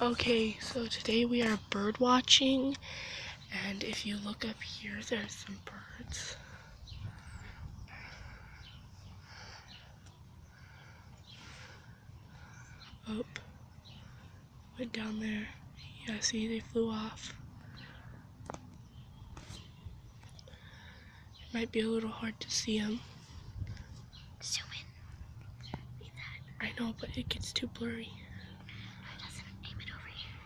Okay, so today we are bird watching, and if you look up here, there's some birds. Oh, went down there. Yeah, see, they flew off. It might be a little hard to see them. Zoom in. I know, but it gets too blurry. It doesn't. Aim it over here.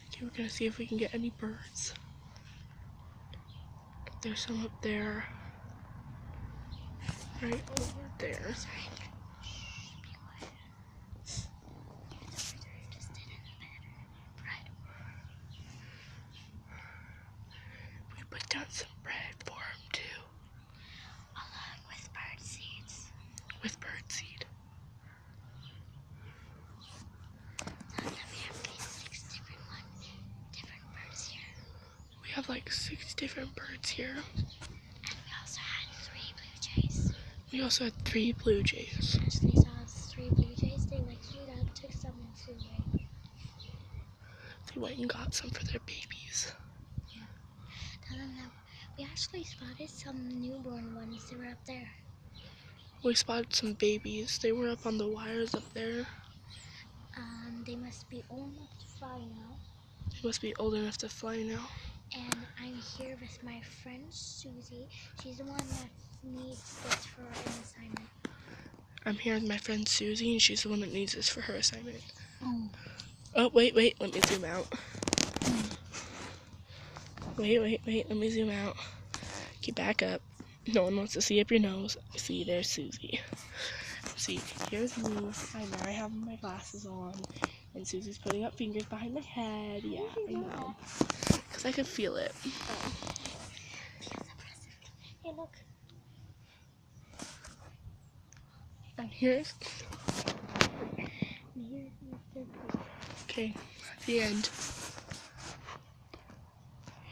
Okay, we're gonna see if we can get any birds. There's some up there. Right over there. Sorry. Shh, be quiet. It's over there. Just sit in the bed. Bread. We put down some bread for him too. Along with bird seeds. With bird seed. And then we have these 6 different birds here. We have like 6 different birds here. And we also had 3 blue jays. We also had 3 blue jays. Actually saw 3 blue jays. They like flew out, took some and flew away. They went and got some for their babies. Yeah. Tell them that we actually spotted some newborn ones. They were up there. We spotted some babies. They were up on the wires up there. They must be old enough to fly now. They must be old enough to fly now. And I'm here with my friend Susie. She's the one that needs this for an assignment. I'm here with my friend Susie, and she's the one that needs this for her assignment. Oh, wait, let me zoom out. Wait, let me zoom out. Keep back up. No one wants to see up your nose. See, there's Susie. See, here's me. I have my glasses on, and Susie's putting up fingers behind my head. Yeah, I know. Because I could feel it. Hey, look. And here's... Here's Mr. Pig. Okay, the end.